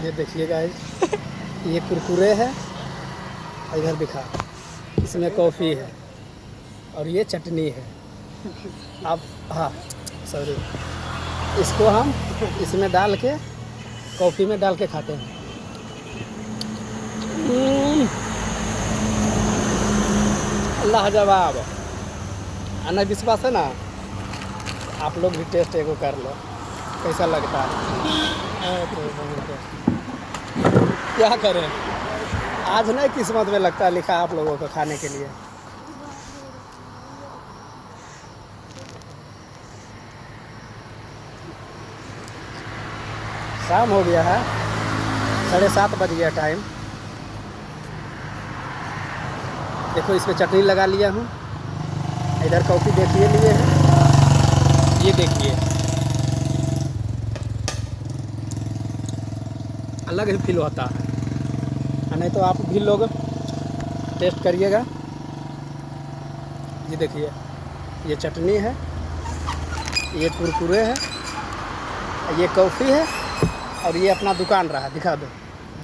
ये देखिए गाइस, ये कुरकुरे है, इधर दिखा, इसमें कॉफ़ी है और ये चटनी है। अब हाँ सॉरी, इसको हम इसमें डाल के कॉफ़ी में डाल के खाते हैं। अल्लाह जवाब। आना विश्वास है ना, आप लोग भी टेस्ट एगो कर लो कैसा लगता है। क्या करें, आज नहीं किस्मत में लगता है लिखा आप लोगों को खाने के लिए। शाम हो गया है, 7:30 बज गया टाइम। देखो इस पर चटनी लगा लिया हूँ, इधर कॉफ़ी देखिए लिए हैं, ये देखिए अलग ही फील होता है। नहीं तो आप भी लोग टेस्ट करिएगा। ये देखिए, ये चटनी है, ये कुरकुरे है, ये कॉफ़ी है और ये अपना दुकान रहा, दिखा दो।